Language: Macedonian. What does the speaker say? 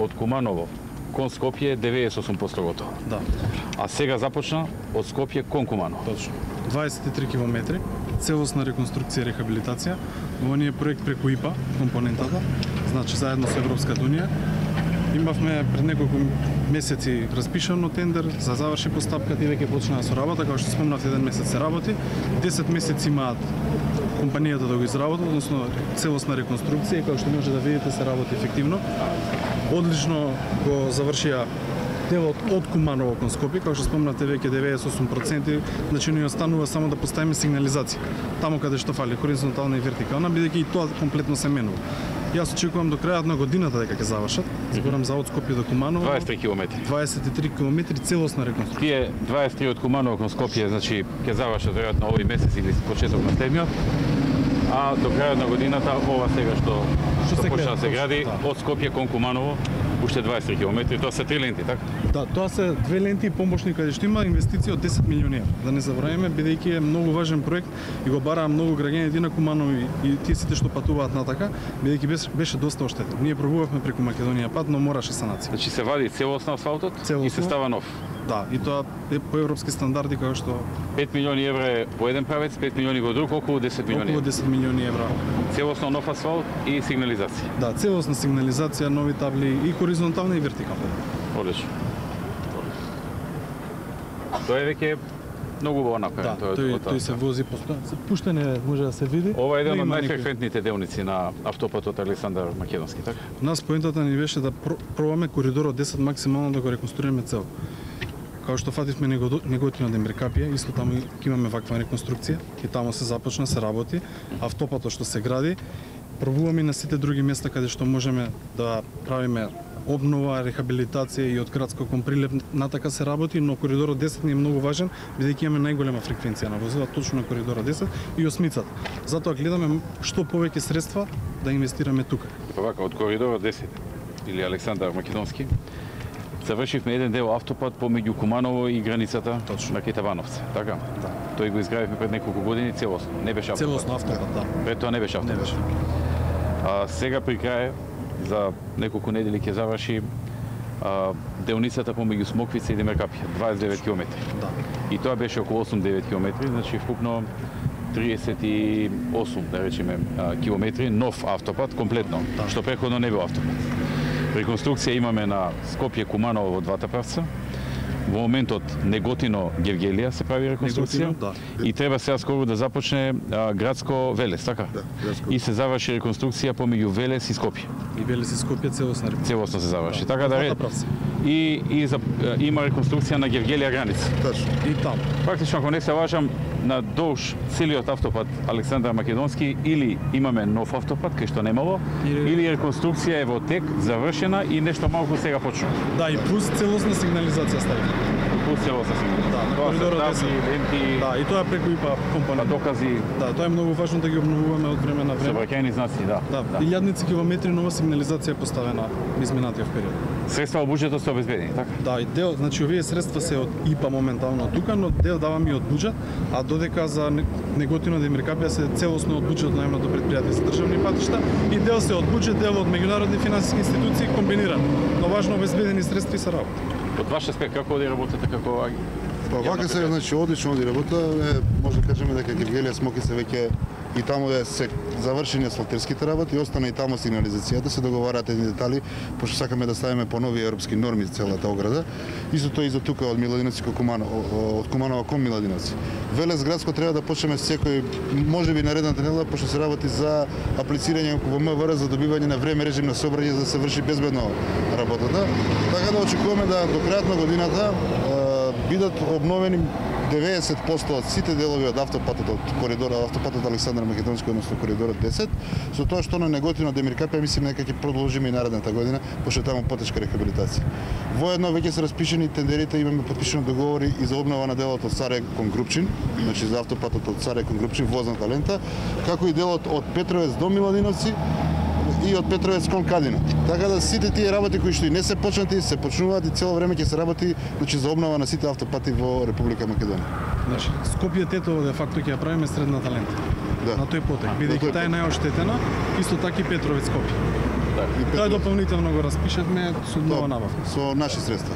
од Куманово кон Скопје 98% готово. Да. А сега започна од Скопје кон Куманово. Точно. 23 километри, целосна реконструкција и рехабилитација. Во ние проект преку ИПА, компонентата, значи заедно со Европската унија. Имавме пред неколку месеци распишано тендер за заврши постапката и веќе почнаа со работа, како што спомнав, 1 месец се работи, 10 месеци имаат компанијата да го изработат, односно целосна реконструкција, како што може да видите се работи ефективно. Одлично го завршија делот од Куманово кон Скопје, како што спомнавте веќе 98%, значи ни останува само да поставиме сигнализација. Таму каде што фали хоризонтална и вертикална, бидејќи и тоа комплетно се менува. Јас очекувам до крајот на годината дека ќе завршат. Зборам за од Скопје до Куманово. 23 километри. 23 километри целосна реконструкција. Тие 23 од Куманово кон Скопје, значи ќе завршат веројатно овој месец или почеток на следниот. А до крајот на годината ова сега што почна да се гради од Скопје кон Куманово уште 23 километри, тоа се 3 ленти, така? Да, тоа се 2 ленти и помошни каде што има инвестиција од 10 милиони евра. Да не забравиме, бидејќи е многу важен проект и го бараа многу граѓани на Куманово и тие сите што патуваат натака, бидејќи беше доста оштетен. Ние пробувавме преку Македонија пат, но мораше санација. Значи се вади целосно асфалтот и се става нов. Да, и тоа е по европски стандарди како што 5 милиони евра е по еден правец, 5 милиони во друг, околу 10 милиони. Околу 10 милиони евра. Целосно нов асфалт и сигнализација. Да, целосна сигнализација, нови табли и хоризонтална и вертикална. Одлично. Тоа е веќе многу убаво направено. Да, тој се вози постојано. Пуштене може да се види. Ова е еден од најфреквентните делници на автопатот Александар Македонски, така? Нас поентата ни беше да пробаме коридорот 10 максимално да го реконструираме цел. Као што фативме Неготино до Миркапија, исто таму ќе имаме ваква реконструкција, и таму се започна, се работи, автопатот што се гради, пробуваме и на сите други места каде што можеме да правиме обнова, рехабилитација и од градско кон Прилеп натака се работи, но коридорот 10 ни е многу важен, бидејќи имаме најголема фреквенција на возила точно на коридорот 10 и осмицата. Затоа гледаме што повеќе средства да инвестираме тука. Па вака, од коридорот 10 или Александар Македонски завршивме еден дел автопат помеѓу Куманово и границата на Кетавановци, така? Да. Тој го изградивме пред неколку години целосно, не беше автопат. Целосно автопат, да. Пред тоа не беше автопат. Не беше. А сега при крај, за неколку недели ќе заврши делницата помеѓу Смоквица и Демеркапија, 29 км. Да. И тоа беше околу 8-9 км, значи вкупно 38, да речеме, километри нов автопат комплетно, да, што претходно не бил автопат. Реконструкција имаме на Скопје Куманово во двата правца. Во моментот Неготино Гевгелија се прави реконструкција. Неготино, да. И треба сега скоро да започне градско Велес, така? Да, градско. И се заврши реконструкција помеѓу Велес и Скопје. И Велес и Скопје целосно реконструкција. Целосно се заврши. Да. Така да има реконструкција на Гевгелија граница. Точно. И таму. Практично, ако не се лажам, на долж целиот автопат Александар Македонски или имаме нов автопат кај што немало, или реконструкција е во тек, завршена и нешто малку сега почнува. Да, и плюс целосна сигнализација стави. Плюс целосна сигнализација. Да, на тоа се коридорот табли, 10. ленти, Да, и тоа е преку ИПА компонент. докази, Да, тоа е многу важно да ги обновуваме од време на време. сообраќајни знаци, да. Да, илјадници километри нова сигнализација е поставена изминатиот период. Средства во буџетот се обезбедени, така? Да, и дел, значи овие средства се од ИПА моментално тука, но дел даваме и од буџет, а додека за Неготино до Миркапија се целосно од буџет на најмното предпријатие за државни патишта и дел се од буџет, дел од меѓународни финансиски институции комбиниран. Но важно обезбедени средства и се работи. Од ваш аспект како оди работата како Па вака се, значи, одлично оди работа, може да кажеме дека Гевгелија Смокица веќе и таму е се завршени асфалтерските работи, и остана и таму сигнализацијата, се договараат едни детали, пошто сакаме да ставиме по нови европски норми целата ограда. Истото и за тука од Миладиновци кон Куманово, од Куманово кон Миладиновци. Велес градско треба да почнеме секој, можеби наредната недела, пошто се работи за аплицирање во МВР за добивање на време режим на сообраќај за да се врши безбедно работата. Така да очекуваме да до крајот на годината бидат обновени 90% од сите делови од автопатот од коридорот Александар Македонски, односно коридорот 10, со тоа што на Неготино до Миркапија мислиме дека ќе продолжиме и наредната година, пошто е таму потешка рехабилитација. Воедно веќе се распишени тендерите, имаме потпишани договори и за обнова на делот од Царе кон Групчин, значи за автопатот од Царе кон Групчин, возната лента, како и делот од Петровец до Миладиновци и од Петровец кон Кадино. Така да сите тие работи кои што и не се почнати, се почнуваат и цело време ќе се работи, значи за обнова на сите автопати во Република Македонија. Значи, Скопје Тетово де факто ќе ја правиме средната лента. Да. На тој потек, бидејќи таа е најоштетена, исто така и Петровец Скопје. Така. И Тоа дополнително го распишавме со нова набавка. со наши средства.